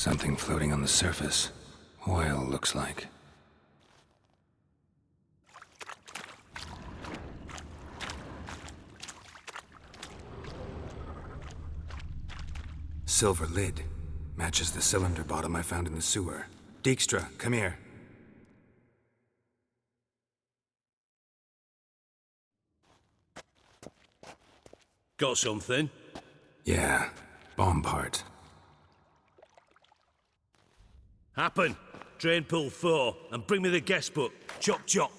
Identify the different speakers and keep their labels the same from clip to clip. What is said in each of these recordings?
Speaker 1: Something floating on the surface. Oil, looks like. Silver lid. Matches the cylinder bottom I found in the sewer. Dijkstra, come here.
Speaker 2: Got something?
Speaker 1: Yeah, bomb part.
Speaker 2: Happen. Drain pool 4, and bring me the guest book. Chop chop.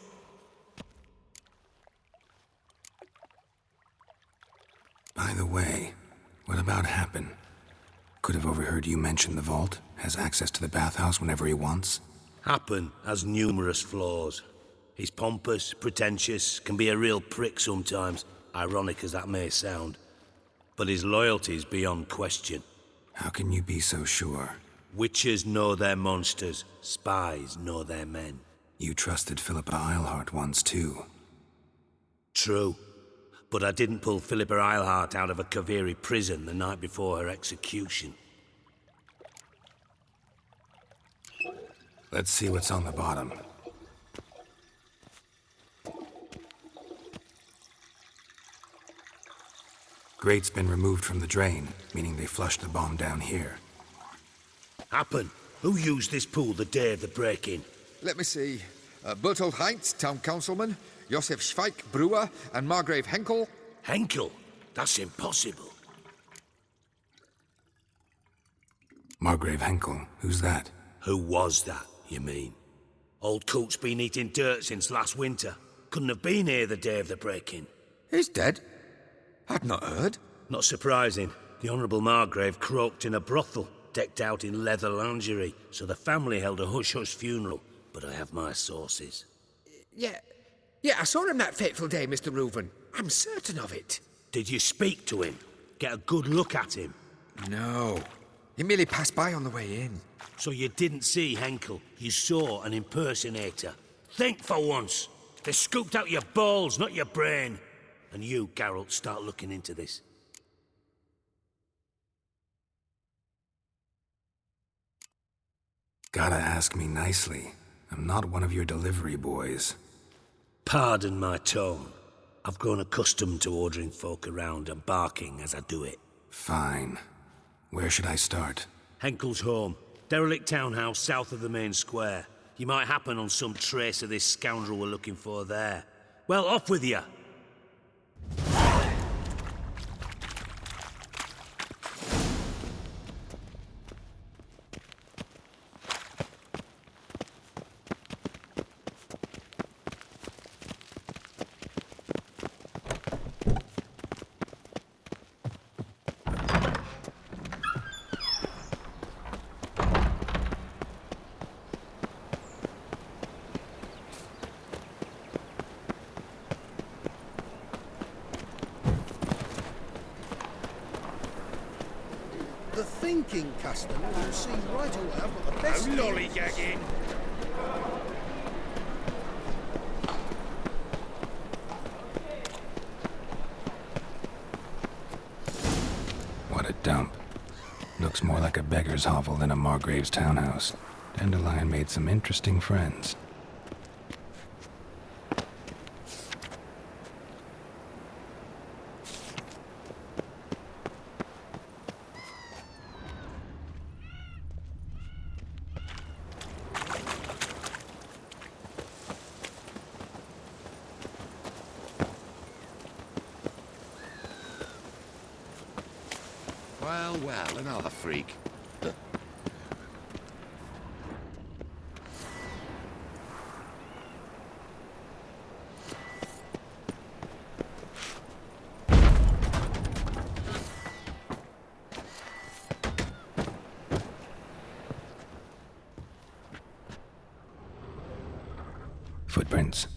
Speaker 1: By the way, what about Happen? Could have overheard you mention the vault. Has access to the bathhouse whenever he wants.
Speaker 2: Happen has numerous flaws. He's pompous, pretentious, can be a real prick sometimes, ironic as that may sound. But his loyalty's beyond question.
Speaker 1: How can you be so sure?
Speaker 2: Witchers know their monsters, spies know their men.
Speaker 1: You trusted Philippa Eilhart once too.
Speaker 2: True. But I didn't pull Philippa Eilhart out of a Kaviri prison the night before her execution.
Speaker 1: Let's see what's on the bottom. Grate's been removed from the drain, meaning they flushed the bomb down here.
Speaker 2: Happen. Who used this pool the day of the break-in?
Speaker 3: Let me see. Bertold Heinz, town councilman, Josef Schweik, brewer, and Margrave Henkel.
Speaker 2: Henkel? That's impossible.
Speaker 1: Margrave Henkel, who's that?
Speaker 2: Who was that, you mean? Old Coot's been eating dirt since last winter. Couldn't have been here the day of the break-in.
Speaker 3: He's dead? I'd not heard.
Speaker 2: Not surprising. The Honourable Margrave croaked in a brothel, decked out in leather lingerie, so the family held a hush-hush funeral. But I have my sources.
Speaker 4: Yeah, I saw him that fateful day, Mr. Reuven. I'm certain of it.
Speaker 2: Did you speak to him? Get a good look at him?
Speaker 3: No. He merely passed by on the way in.
Speaker 2: So you didn't see Henkel, you saw an impersonator. Think for once. They scooped out your balls, not your brain. And you, Geralt, start looking into this.
Speaker 1: Gotta ask me nicely. I'm not one of your delivery boys.
Speaker 2: Pardon my tone. I've grown accustomed to ordering folk around and barking as I do it.
Speaker 1: Fine. Where should I start?
Speaker 2: Henkel's home. Derelict townhouse south of the main square. You might happen on some trace of this scoundrel we're looking for there. Well, off with you!
Speaker 5: The thinking customer will see right away I've got the best deals.
Speaker 2: Lollygagging!
Speaker 1: What a dump. Looks more like a beggar's hovel than a Margrave's townhouse. Dandelion made some interesting friends.
Speaker 6: Well, another freak.
Speaker 1: Footprints.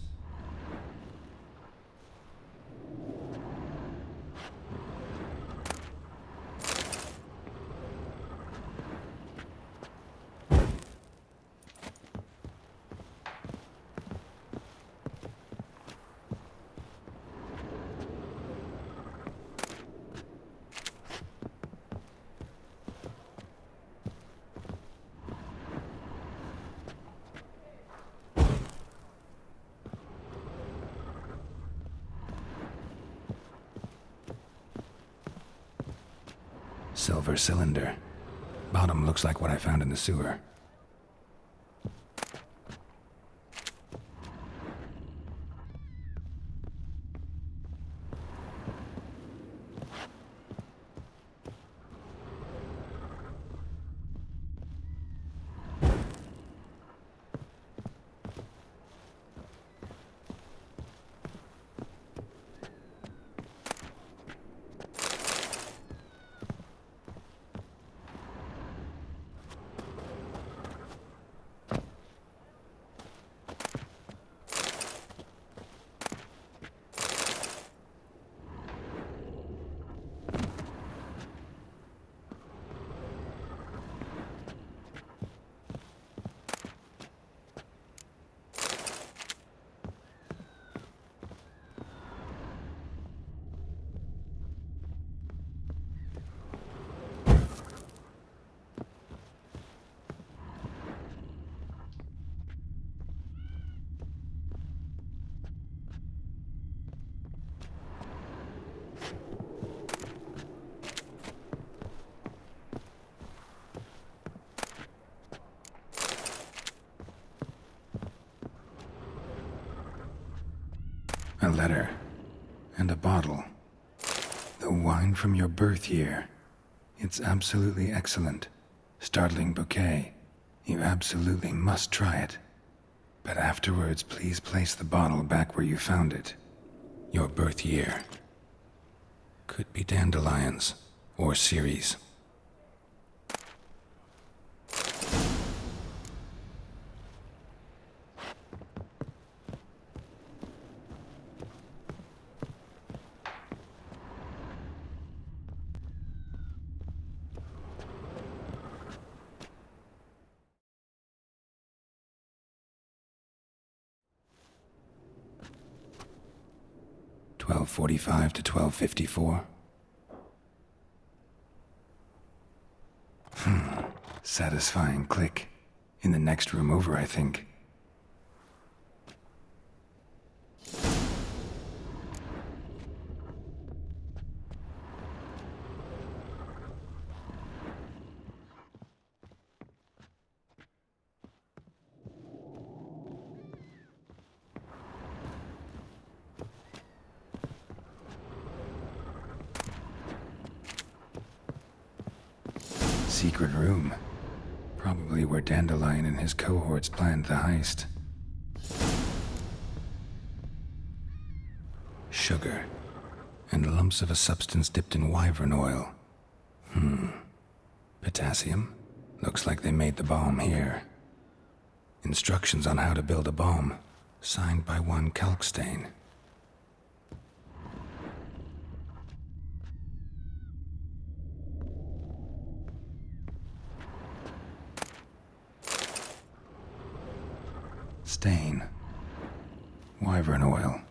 Speaker 1: silver cylinder. Bottom looks like what I found in the sewer. A letter. And a bottle. The wine from your birth year. It's absolutely excellent. Startling bouquet. You absolutely must try it. But afterwards, please place the bottle back where you found it. Your birth year. Could be dandelions. Or Ceres. $12:45 to $12:54. Satisfying click. In the next room over, I think. Secret room. Probably where Dandelion and his cohorts planned the heist. Sugar. And lumps of a substance dipped in wyvern oil. Potassium? Looks like they made the bomb here. Instructions on how to build a bomb. Signed by one Kalkstain. Stain. Wyvern oil.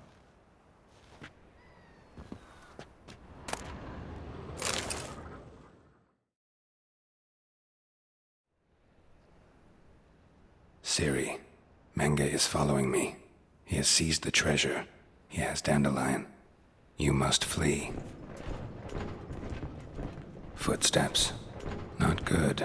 Speaker 1: Siri. Menge is following me. He has seized the treasure. He has Dandelion. You must flee. Footsteps. Not good.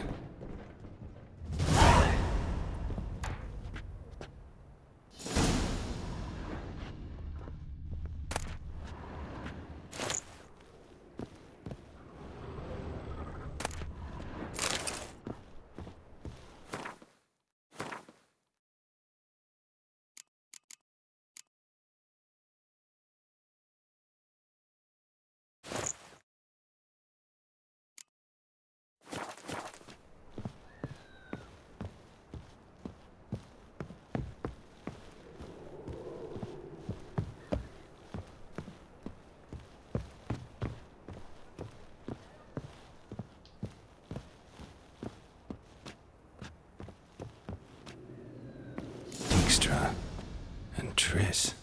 Speaker 1: And Triss.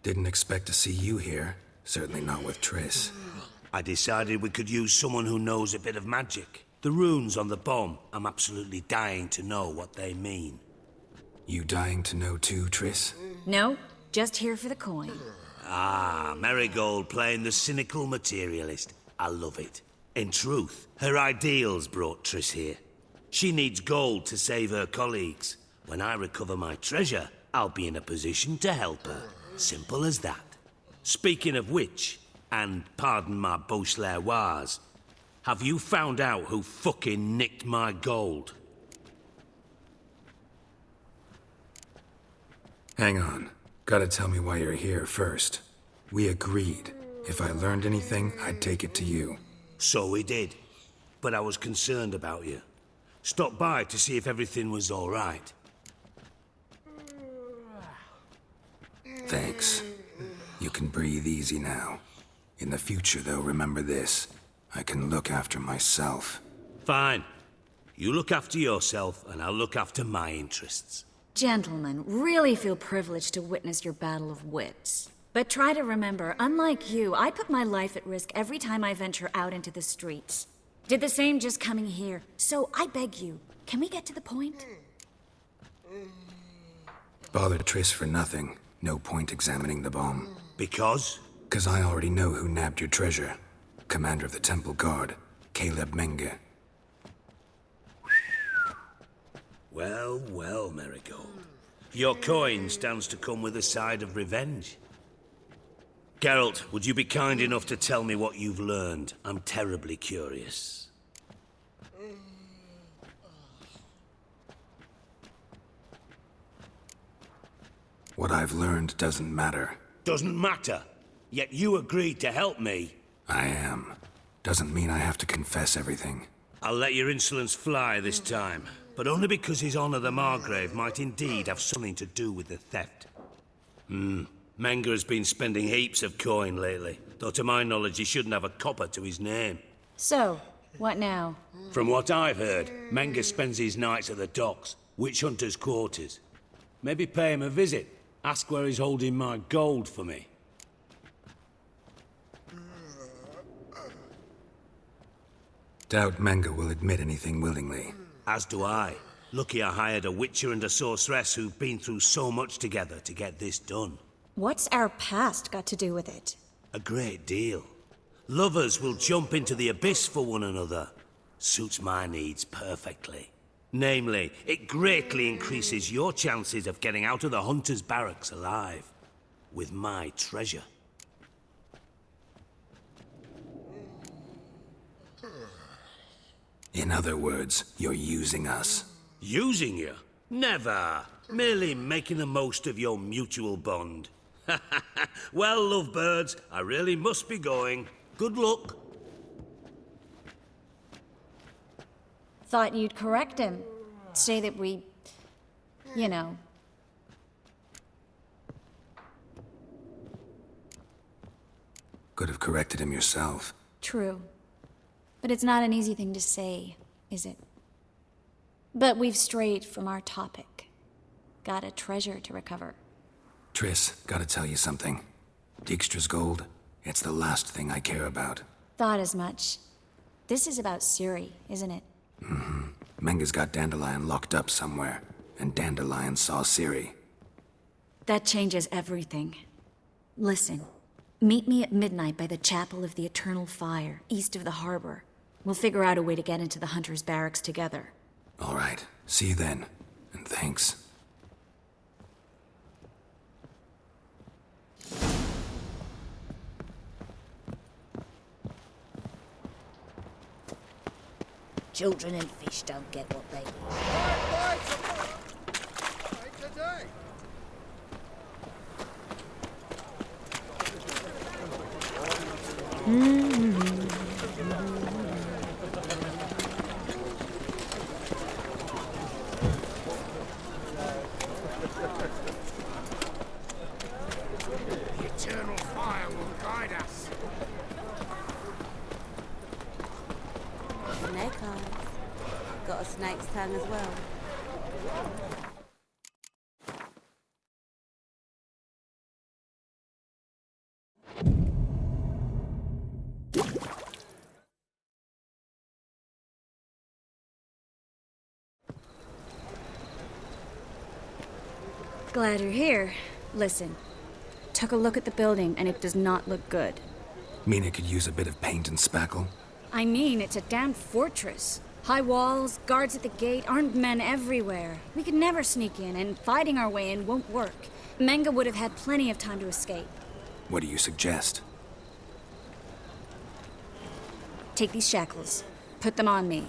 Speaker 1: Didn't expect to see you here. Certainly not with Triss.
Speaker 2: I decided we could use someone who knows a bit of magic. The runes on the bomb, I'm absolutely dying to know what they mean.
Speaker 1: You dying to know too, Triss?
Speaker 6: No, just here for the coin.
Speaker 2: Ah, Marigold playing the cynical materialist. I love it. In truth, her ideals brought Triss here. She needs gold to save her colleagues. When I recover my treasure, I'll be in a position to help her. Simple as that. Speaking of which, and pardon my Beauclervois, have you found out who fucking nicked my gold?
Speaker 1: Hang on. Gotta tell me why you're here first. We agreed. If I learned anything, I'd take it to you.
Speaker 2: So we did. But I was concerned about you. Stopped by to see if everything was all right.
Speaker 1: Thanks. You can breathe easy now. In the future, though, remember this. I can look after myself.
Speaker 2: Fine. You look after yourself, and I'll look after my interests.
Speaker 6: Gentlemen, really feel privileged to witness your battle of wits. But try to remember, unlike you, I put my life at risk every time I venture out into the streets. Did the same just coming here. So I beg you, can we get to the point?
Speaker 1: Bother Triss for nothing. No point examining the bomb.
Speaker 2: Because?
Speaker 1: 'Cause I already know who nabbed your treasure. Commander of the Temple Guard, Caleb Menge.
Speaker 2: Well, well, Marigold. Your coin stands to come with a side of revenge. Geralt, would you be kind enough to tell me what you've learned? I'm terribly curious.
Speaker 1: What I've learned doesn't matter.
Speaker 2: Doesn't matter. Yet you agreed to help me.
Speaker 1: I am. Doesn't mean I have to confess everything.
Speaker 2: I'll let your insolence fly this time, but only because His Honor the Margrave might indeed have something to do with the theft. Menge has been spending heaps of coin lately, though to my knowledge he shouldn't have a copper to his name.
Speaker 6: So, what now?
Speaker 2: From what I've heard, Menge spends his nights at the docks, witch hunters' quarters. Maybe pay him a visit. Ask where he's holding my gold for me.
Speaker 1: Doubt Menge will admit anything willingly.
Speaker 2: As do I. Lucky I hired a witcher and a sorceress who've been through so much together to get this done.
Speaker 6: What's our past got to do with it?
Speaker 2: A great deal. Lovers will jump into the abyss for one another. Suits my needs perfectly. Namely, it greatly increases your chances of getting out of the hunter's barracks alive. With my treasure.
Speaker 1: In other words, you're using us.
Speaker 2: Using you? Never. Merely making the most of your mutual bond. Well, lovebirds, I really must be going. Good luck.
Speaker 6: Thought you'd correct him. Say that we... you know...
Speaker 1: Could have corrected him yourself.
Speaker 6: True. But it's not an easy thing to say, is it? But we've strayed from our topic. Got a treasure to recover.
Speaker 1: Triss, gotta tell you something. Dijkstra's gold, it's the last thing I care about.
Speaker 6: Thought as much. This is about Ciri, isn't it?
Speaker 1: Menge's got Dandelion locked up somewhere, and Dandelion saw Ciri.
Speaker 6: That changes everything. Listen, meet me at midnight by the Chapel of the Eternal Fire, east of the harbor. We'll figure out a way to get into the Hunter's barracks together.
Speaker 1: All right, see you then, and thanks.
Speaker 7: Children and fish don't get what they need.
Speaker 5: Bye tomorrow. Bye today.
Speaker 4: The eternal fire will guide us.
Speaker 7: Snake eyes. Got a snake's tongue as well.
Speaker 6: Glad you're here. Listen, took a look at the building and it does not look good.
Speaker 1: Mean it could use a bit of paint and spackle?
Speaker 6: I mean, it's a damn fortress. High walls, guards at the gate, armed men everywhere. We could never sneak in, and fighting our way in won't work. Menga would have had plenty of time to escape.
Speaker 1: What do you suggest?
Speaker 6: Take these shackles. Put them on me.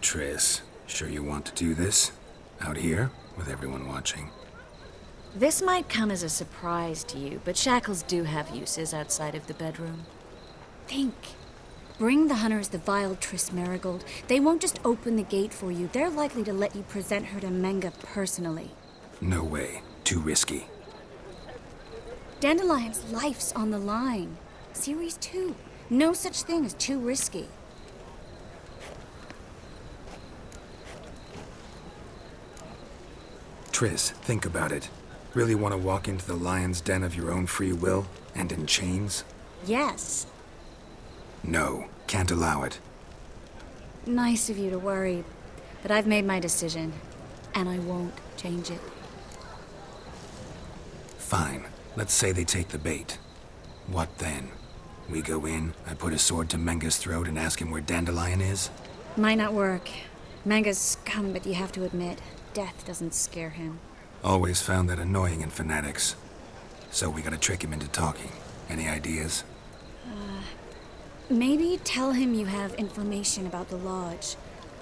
Speaker 1: Triss, sure you want to do this? Out here, with everyone watching?
Speaker 6: This might come as a surprise to you, but shackles do have uses outside of the bedroom. Think. Bring the hunters the vile Triss Marigold. They won't just open the gate for you. They're likely to let you present her to Menga personally.
Speaker 1: No way. Too risky.
Speaker 6: Dandelion's life's on the line. Series 2. No such thing as too risky.
Speaker 1: Triss, think about it. Really want to walk into the lion's den of your own free will, and in chains?
Speaker 6: Yes.
Speaker 1: No, can't allow it.
Speaker 6: Nice of you to worry, but I've made my decision, and I won't change it.
Speaker 1: Fine. Let's say they take the bait. What then? We go in, I put a sword to Menga's throat and ask him where Dandelion is?
Speaker 6: Might not work. Menga's scum, but you have to admit, death doesn't scare him.
Speaker 1: Always found that annoying in fanatics. So we gotta trick him into talking. Any ideas?
Speaker 6: Maybe tell him you have information about the Lodge.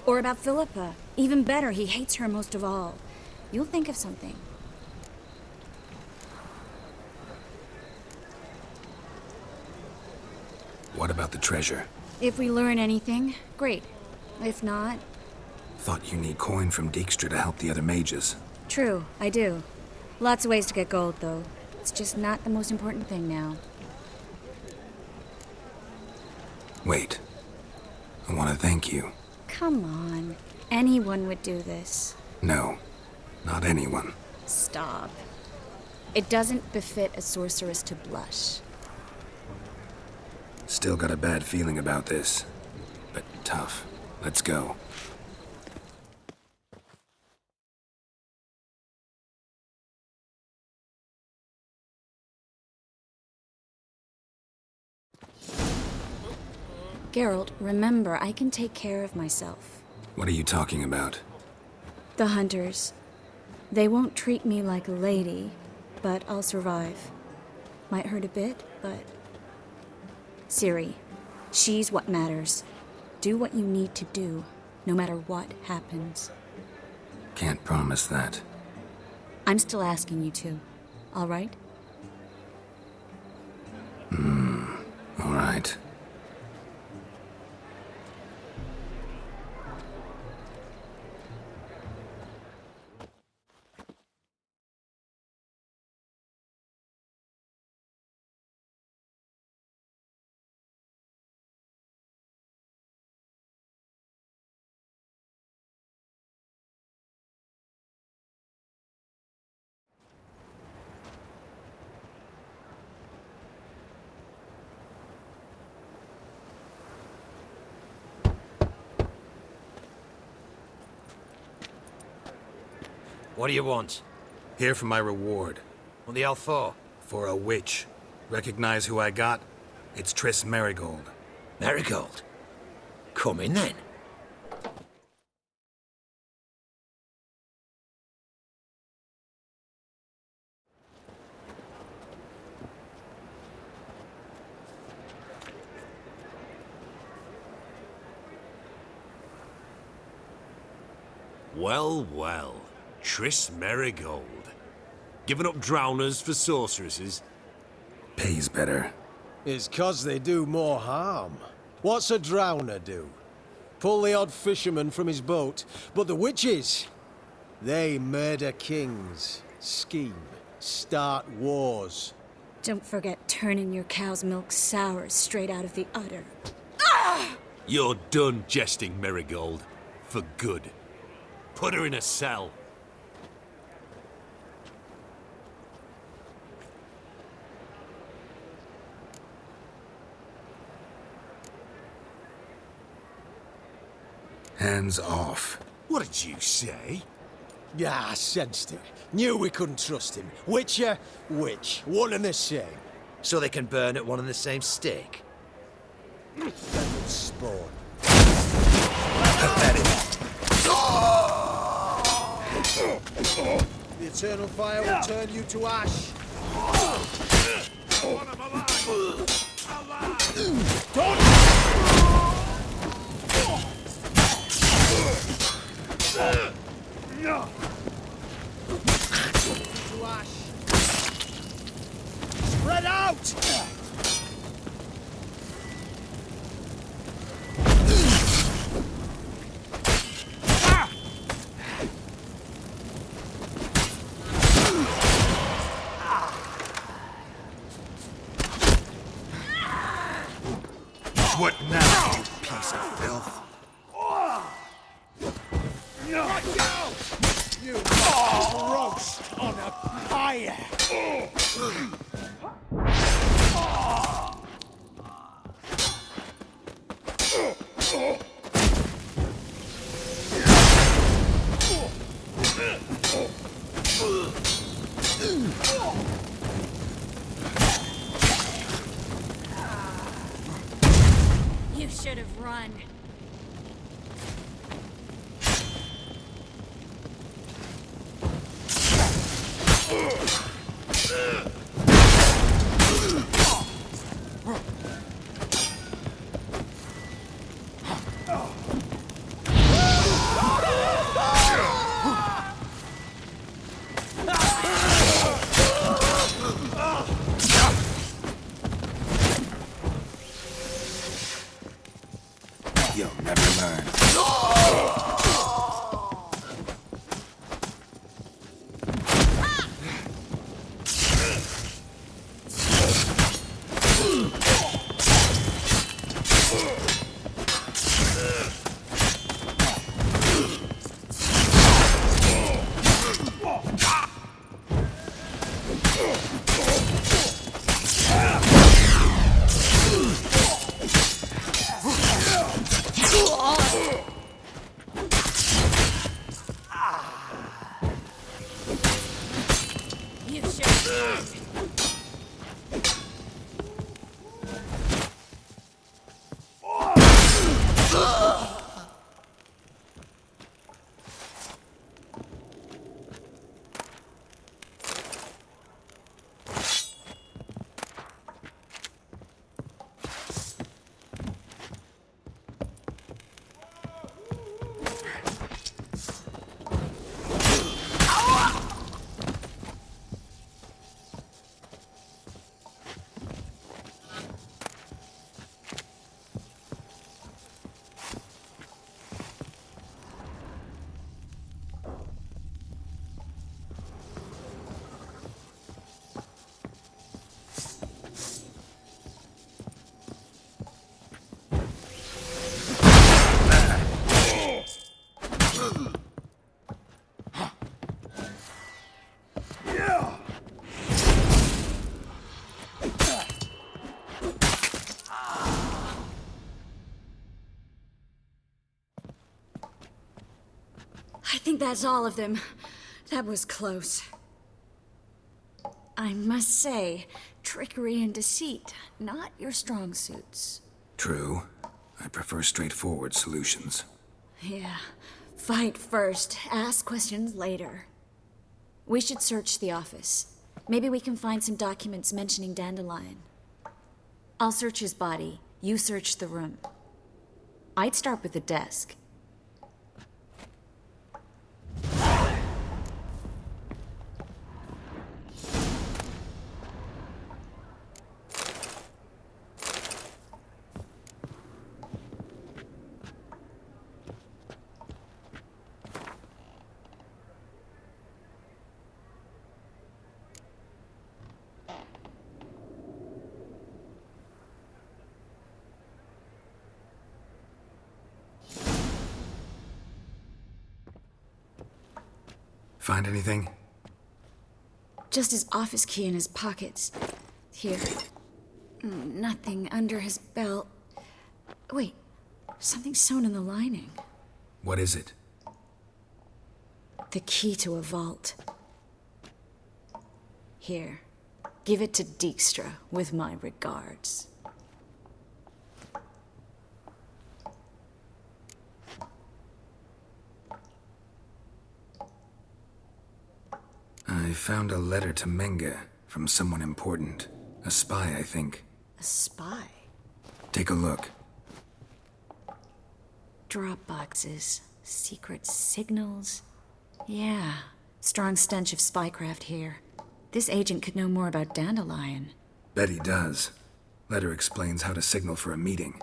Speaker 6: Or about Philippa. Even better, he hates her most of all. You'll think of something.
Speaker 1: What about the treasure?
Speaker 6: If we learn anything, great. If not...
Speaker 1: Thought you need coin from Dijkstra to help the other mages.
Speaker 6: True, I do. Lots of ways to get gold, though. It's just not the most important thing now.
Speaker 1: Wait. I want to thank you.
Speaker 6: Come on. Anyone would do this.
Speaker 1: No, not anyone.
Speaker 6: Stop. It doesn't befit a sorceress to blush.
Speaker 1: Still got a bad feeling about this. But tough. Let's go.
Speaker 6: Geralt, remember, I can take care of myself.
Speaker 1: What are you talking about?
Speaker 6: The hunters. They won't treat me like a lady, but I'll survive. Might hurt a bit, but... Ciri, she's what matters. Do what you need to do, no matter what happens.
Speaker 1: Can't promise that.
Speaker 6: I'm still asking you to, all right?
Speaker 1: All right.
Speaker 8: What do you want?
Speaker 1: Here for my reward.
Speaker 8: What the hell for?
Speaker 1: For a witch. Recognize who I got? It's Triss Marigold.
Speaker 8: Marigold? Come in then.
Speaker 2: Well, well. Triss Marigold. Giving up drowners for sorceresses?
Speaker 1: Pays better.
Speaker 5: It's 'cause they do more harm. What's a drowner do? Pull the odd fisherman from his boat. But the witches, they murder kings, scheme, start wars.
Speaker 6: Don't forget turning your cow's milk sour straight out of the udder.
Speaker 2: You're done jesting, Marigold. For good. Put her in a cell.
Speaker 1: Hands off.
Speaker 9: What did you say?
Speaker 5: Yeah, I sensed it. Knew we couldn't trust him. Witcher, witch. One and the same.
Speaker 8: So they can burn at one and the same stake?
Speaker 5: Devil spawn.
Speaker 8: Pathetic.
Speaker 5: The eternal fire will turn you to ash.
Speaker 9: I want him alive! Alive! No!
Speaker 5: To ash. Spread out!
Speaker 9: What now, you piece of filth?
Speaker 5: You roast on a pyre!
Speaker 6: You should have run.
Speaker 1: You'll never learn.
Speaker 6: You should have. I think that's all of them. That was close. I must say, trickery and deceit, not your strong suits.
Speaker 1: True. I prefer straightforward solutions.
Speaker 6: Yeah. Fight first, ask questions later. We should search the office. Maybe we can find some documents mentioning Dandelion. I'll search his body. You search the room. I'd start with the desk.
Speaker 1: Find anything?
Speaker 6: Just his office key in his pockets. Here. Nothing under his belt. Wait, something sewn in the lining.
Speaker 1: What is it?
Speaker 6: The key to a vault. Here, give it to Dijkstra with my regards.
Speaker 1: I found a letter to Menge from someone important. A spy, I think.
Speaker 6: A spy?
Speaker 1: Take a look.
Speaker 6: Drop boxes, secret signals. Yeah, strong stench of spycraft here. This agent could know more about Dandelion.
Speaker 1: Bet he does. Letter explains how to signal for a meeting.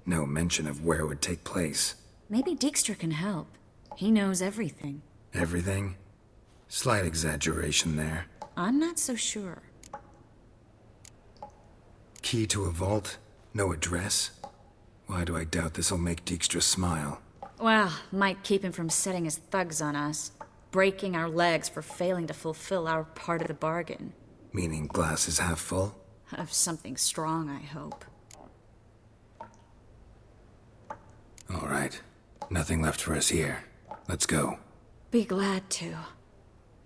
Speaker 1: No mention of where it would take place.
Speaker 6: Maybe Dijkstra can help. He knows everything.
Speaker 1: Everything? Slight exaggeration there.
Speaker 6: I'm not so sure.
Speaker 1: Key to a vault? No address? Why do I doubt this'll make Dijkstra smile?
Speaker 6: Well, might keep him from setting his thugs on us. Breaking our legs for failing to fulfill our part of the bargain.
Speaker 1: Meaning glass is half full?
Speaker 6: Of something strong, I hope.
Speaker 1: All right. Nothing left for us here. Let's go.
Speaker 6: Be glad to.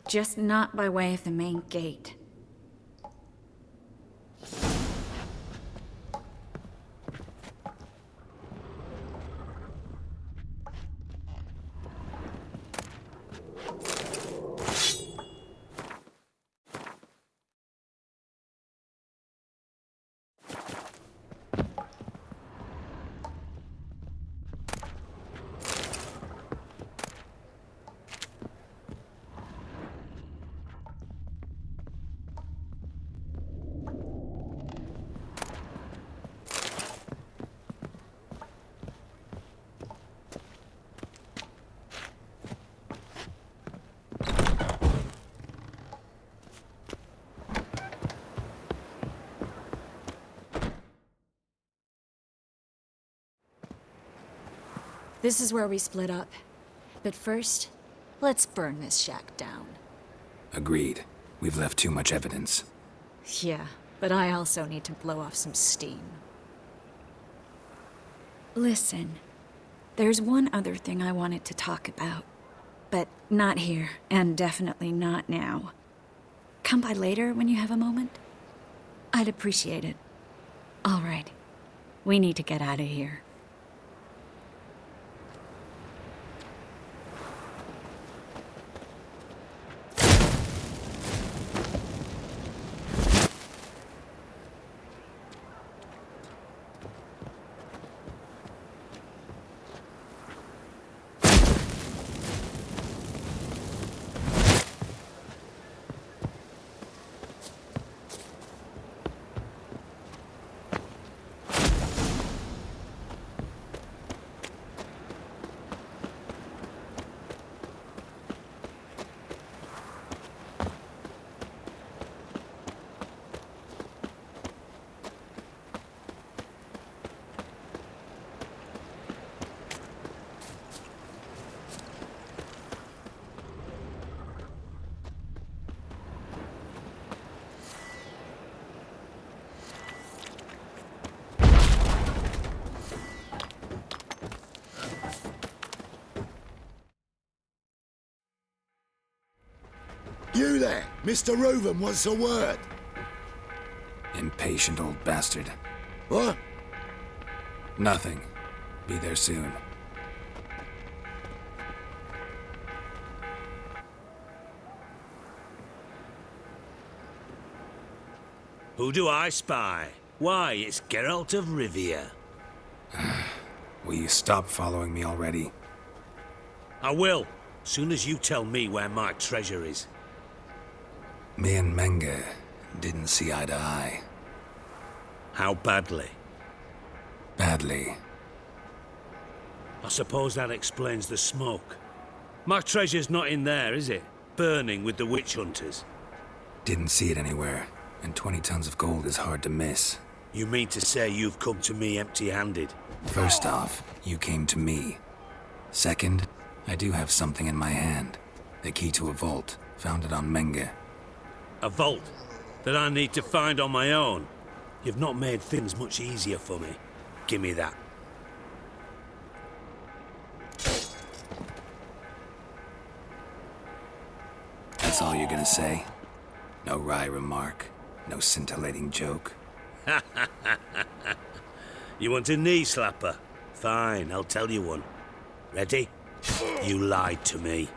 Speaker 6: Just not by way of the main gate. This is where we split up. But first, let's burn this shack down.
Speaker 1: Agreed. We've left too much evidence.
Speaker 6: Yeah, but I also need to blow off some steam. Listen, there's one other thing I wanted to talk about. But not here, and definitely not now. Come by later when you have a moment? I'd appreciate it. All right. We need to get out of here.
Speaker 9: You there! Mr. Reuven wants a word.
Speaker 1: Impatient old bastard.
Speaker 9: What?
Speaker 1: Nothing. Be there soon.
Speaker 2: Who do I spy? Why, it's Geralt of Rivia.
Speaker 1: Will you stop following me already?
Speaker 2: I will, soon as you tell me where my treasure is.
Speaker 1: Me and Menge didn't see eye to eye.
Speaker 2: How badly?
Speaker 1: Badly.
Speaker 2: I suppose that explains the smoke. My treasure's not in there, is it? Burning with the witch hunters.
Speaker 1: Didn't see it anywhere, and 20 tons of gold is hard to miss.
Speaker 2: You mean to say you've come to me empty-handed?
Speaker 1: First off, you came to me. Second, I do have something in my hand. The key to a vault, found it on Menge.
Speaker 2: A vault that I need to find on my own? You've not made things much easier for me. Give me that.
Speaker 1: That's all you're gonna say? No wry remark? No scintillating joke?
Speaker 2: You want a knee slapper? Fine, I'll tell you one. Ready? You lied to me.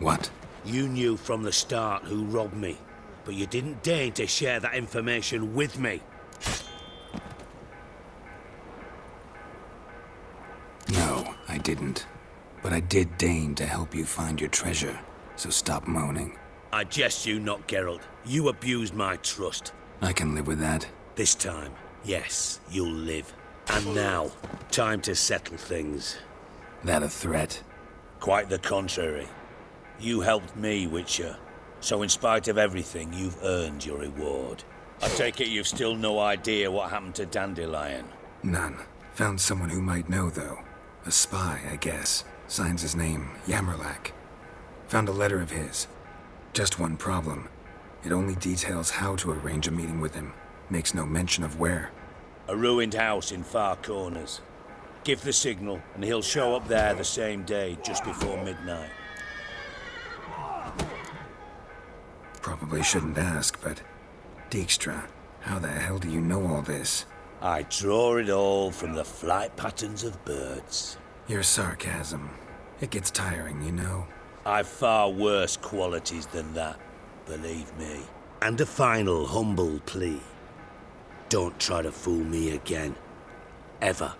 Speaker 1: What?
Speaker 2: You knew from the start who robbed me, but you didn't deign to share that information with me.
Speaker 1: No, I didn't. But I did deign to help you find your treasure, so stop moaning.
Speaker 2: I jest you not, Geralt. You abused my trust.
Speaker 1: I can live with that.
Speaker 2: This time, yes, you'll live. And now, time to settle things.
Speaker 1: That a threat?
Speaker 2: Quite the contrary. You helped me, Witcher. So in spite of everything, you've earned your reward. I take it you've still no idea what happened to Dandelion.
Speaker 1: None. Found someone who might know, though. A spy, I guess. Signs his name, Yamerlak. Found a letter of his. Just one problem. It only details how to arrange a meeting with him. Makes no mention of where.
Speaker 2: A ruined house in Far Corners. Give the signal, and he'll show up there the same day, just before midnight.
Speaker 1: Probably shouldn't ask, but... Dijkstra, how the hell do you know all this?
Speaker 2: I draw it all from the flight patterns of birds.
Speaker 1: Your sarcasm. It gets tiring, you know.
Speaker 2: I've far worse qualities than that, believe me. And a final humble plea. Don't try to fool me again. Ever.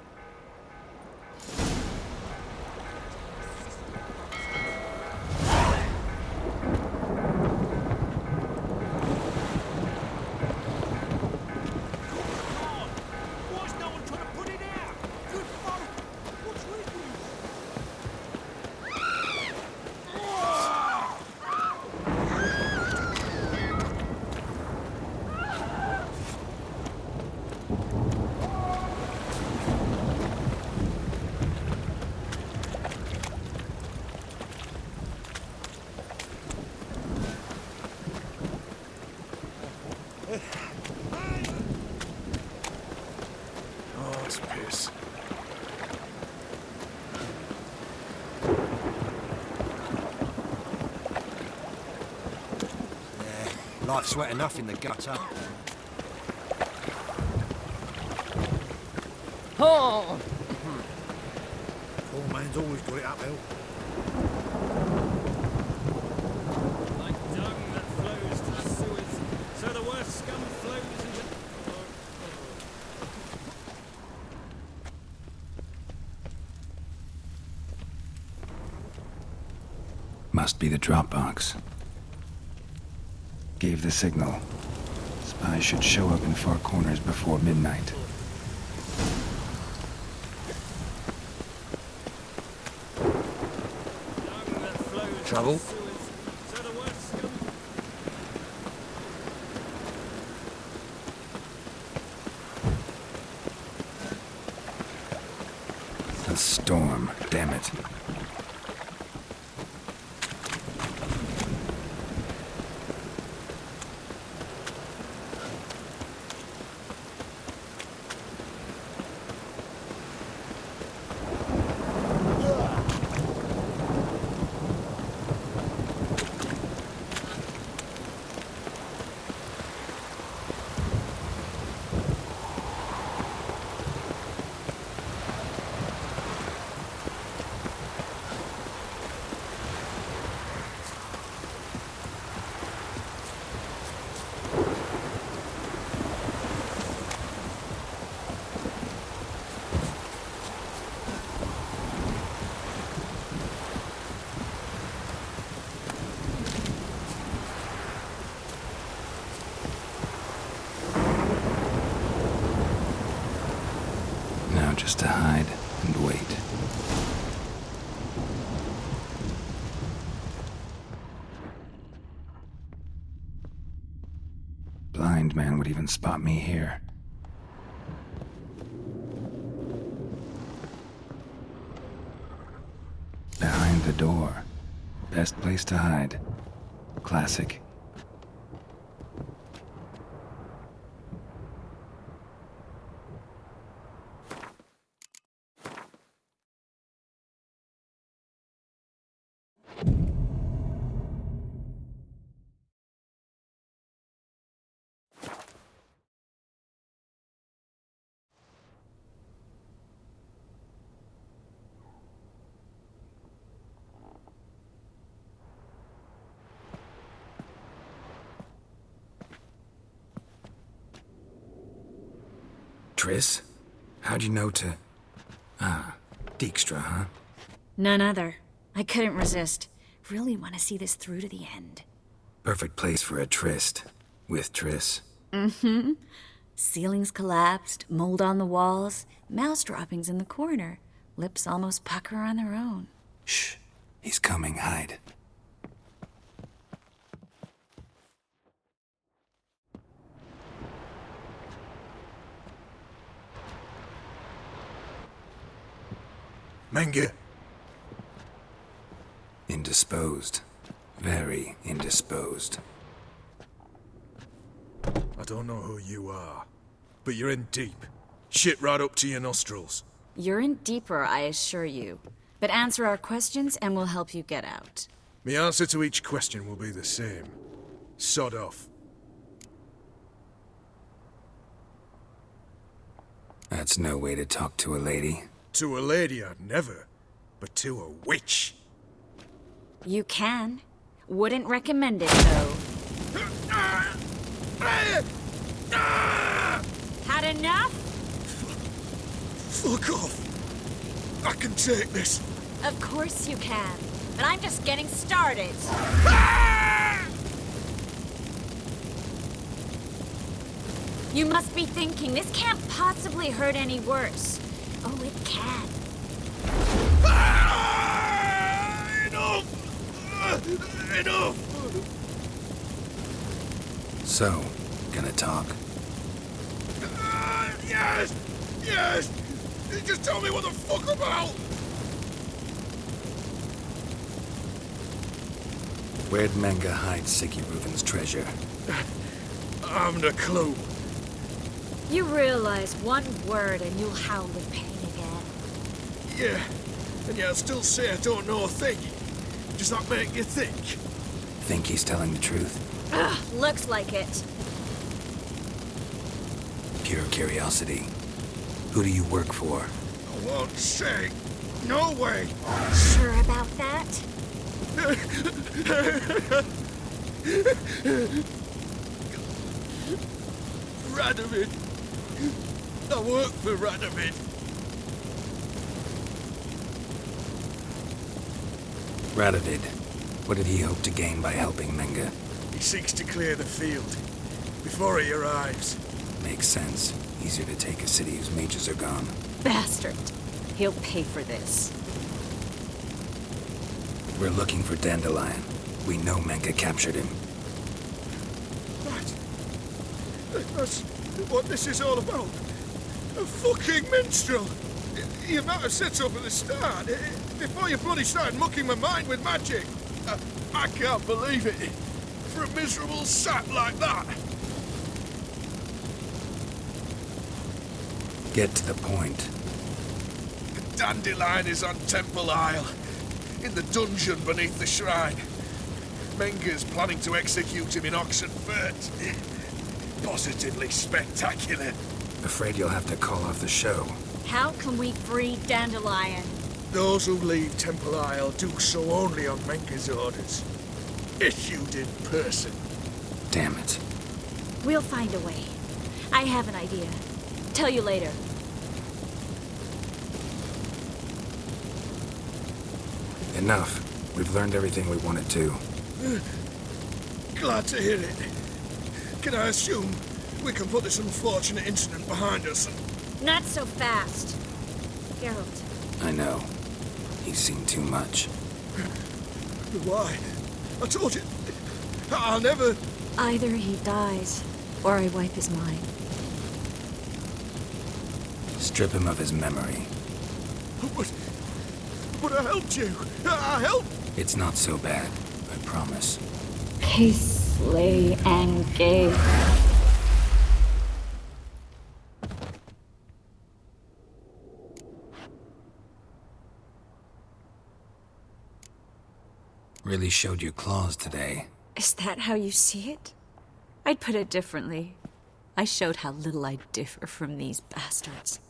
Speaker 9: Oh, it's piss.
Speaker 8: Life's wet enough in the gutter.
Speaker 7: Oh!
Speaker 9: Poor man's always got it uphill.
Speaker 10: Like dung that flows to the sewers, so the worst scum flows into...
Speaker 1: Must be the drop box. Gave the signal. Spies should show up in Far Corners before midnight.
Speaker 10: Dung that flows
Speaker 8: Trouble?
Speaker 10: to the sewers, so the worst scum...
Speaker 1: A storm, damn it. Now just to hide and wait. Blind man would even spot me here. Behind the door. Best place to hide. Classic. Triss? How'd you know to... Ah, Dijkstra, huh?
Speaker 6: None other. I couldn't resist. Really want to see this through to the end.
Speaker 1: Perfect place for a tryst. With Triss.
Speaker 6: Mm-hmm. Ceilings collapsed, mold on the walls, mouse droppings in the corner. Lips almost pucker on their own.
Speaker 1: Shh. He's coming, hide.
Speaker 9: Menge.
Speaker 1: Indisposed. Very indisposed.
Speaker 9: I don't know who you are, but you're in deep. Shit right up to your nostrils.
Speaker 6: You're in deeper, I assure you. But answer our questions and we'll help you get out.
Speaker 9: My answer to each question will be the same. Sod off.
Speaker 1: That's no way to talk to a lady.
Speaker 9: To a lady, I'd never. But to a witch.
Speaker 6: You can. Wouldn't recommend it, though. Had enough?
Speaker 9: Fuck off. I can take this.
Speaker 6: Of course you can. But I'm just getting started. You must be thinking, this can't possibly hurt any worse. Oh, it can.
Speaker 9: Enough! Enough!
Speaker 1: So, gonna talk?
Speaker 9: Yes! Yes! Just tell me what the fuck about!
Speaker 1: Where'd Menge hide Conde Reuven's treasure?
Speaker 9: I haven't a clue.
Speaker 6: You realize one word and you'll howl with pain again.
Speaker 9: Yeah, and yet I'll still say I don't know a thing. Does that make you think?
Speaker 1: Think he's telling the truth?
Speaker 6: Ugh, looks like it.
Speaker 1: Pure curiosity. Who do you work for?
Speaker 9: I won't say. No way!
Speaker 6: Sure about that?
Speaker 9: Radovid. I work for Radovid.
Speaker 1: Radovid. What did he hope to gain by helping Menge?
Speaker 9: He seeks to clear the field before he arrives.
Speaker 1: Makes sense. Easier to take a city whose mages are gone.
Speaker 6: Bastard. He'll pay for this.
Speaker 1: We're looking for Dandelion. We know Menge captured him.
Speaker 9: Right. That's what this is all about. A fucking minstrel! You might have said so from the start, before you bloody started mucking my mind with magic. I can't believe it. For a miserable sap like that.
Speaker 1: Get to the point.
Speaker 9: The Dandelion is on Temple Isle, in the dungeon beneath the shrine. Menge's planning to execute him in Oxenfurt. Positively spectacular.
Speaker 1: Afraid you'll have to call off the show.
Speaker 6: How can we free Dandelion?
Speaker 9: Those who leave Temple Isle do so only on Menge's orders. Issued in person.
Speaker 1: Damn it.
Speaker 6: We'll find a way. I have an idea. Tell you later.
Speaker 1: Enough. We've learned everything we wanted to.
Speaker 9: Glad to hear it. Can I assume we can put this unfortunate incident behind us?
Speaker 6: Not so fast. Geralt.
Speaker 1: I know. He's seen too much.
Speaker 9: Why? I told you. I'll never...
Speaker 6: Either he dies, or I wipe his mind.
Speaker 1: Strip him of his memory.
Speaker 9: But I helped you. I helped...
Speaker 1: It's not so bad, I promise.
Speaker 6: Peace, slay, and gave.
Speaker 1: Really showed your claws today.
Speaker 6: Is that how you see it? I'd put it differently. I showed how little I differ from these bastards.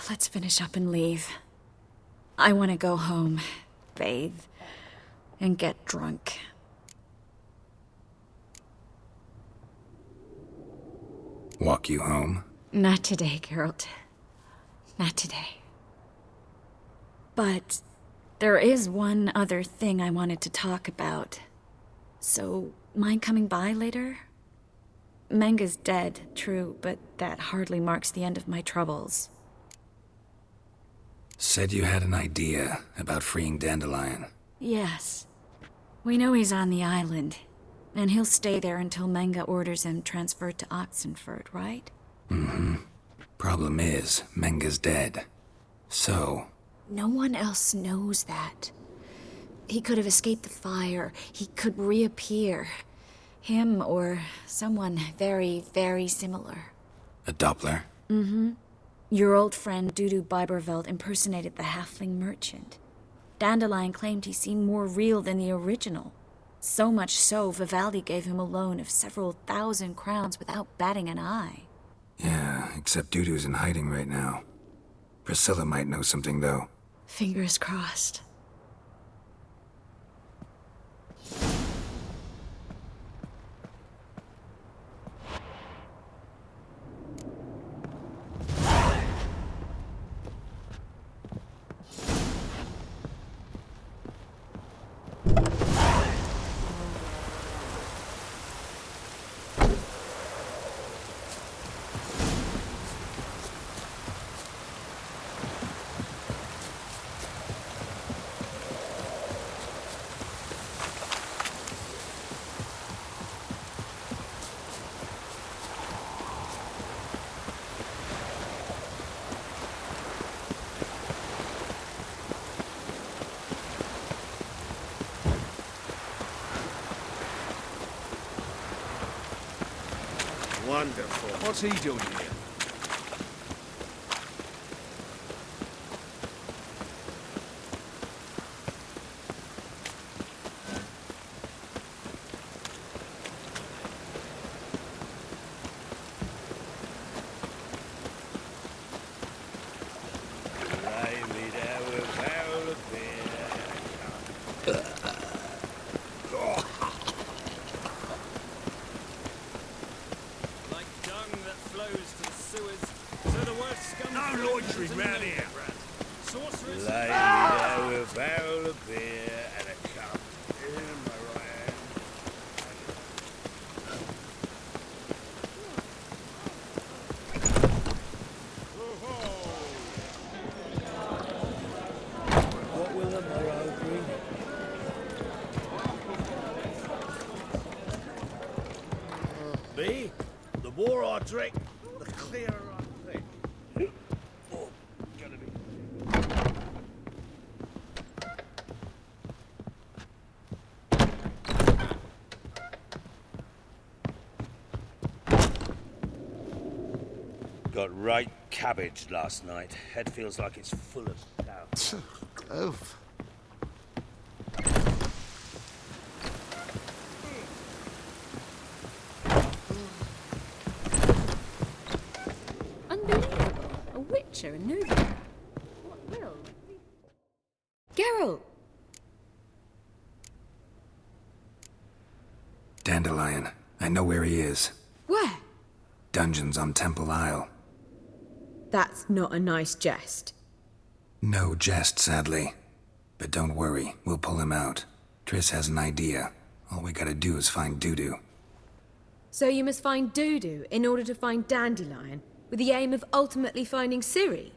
Speaker 6: Let's finish up and leave. I want to go home, bathe, and get drunk.
Speaker 1: Walk you home?
Speaker 6: Not today, Geralt. Not today. But there is one other thing I wanted to talk about. So, mind coming by later? Menga's dead, true, but that hardly marks the end of my troubles.
Speaker 1: Said you had an idea about freeing Dandelion.
Speaker 6: Yes. We know he's on the island, and he'll stay there until Menga orders him transferred to Oxenford, right?
Speaker 1: Mm-hmm. Problem is, Menga's dead. So...
Speaker 6: No one else knows that. He could have escaped the fire. He could reappear. Him or someone very, very similar.
Speaker 1: A Doppler?
Speaker 6: Mm-hmm. Your old friend Dudu Biberveld impersonated the halfling merchant. Dandelion claimed he seemed more real than the original. So much so, Vivaldi gave him a loan of several thousand crowns without batting an eye.
Speaker 1: Yeah, except Dudu's in hiding right now. Priscilla might know something, though.
Speaker 6: Fingers crossed.
Speaker 9: Wonderful. What's he doing here?
Speaker 2: Me? The more I drink, the clearer I think. Oh, gonna be... Got right cabbage last night. Head feels like it's full of doubt.
Speaker 3: Oof.
Speaker 6: Unbelievable. A Witcher, a Newbie. What will? Geralt!
Speaker 1: Dandelion. I know where he is.
Speaker 11: Where?
Speaker 1: Dungeons on Temple Isle.
Speaker 11: That's not a nice jest.
Speaker 1: No jest, sadly. But don't worry, we'll pull him out. Triss has an idea. All we gotta do is find Dudu.
Speaker 11: So you must find Dudu in order to find Dandelion, with the aim of ultimately finding Ciri?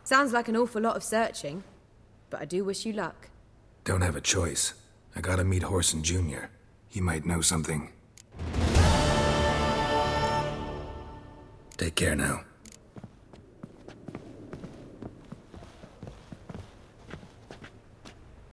Speaker 11: Sounds like an awful lot of searching, but I do wish you luck.
Speaker 1: Don't have a choice. I gotta meet Horson Jr. He might know something. Take care now.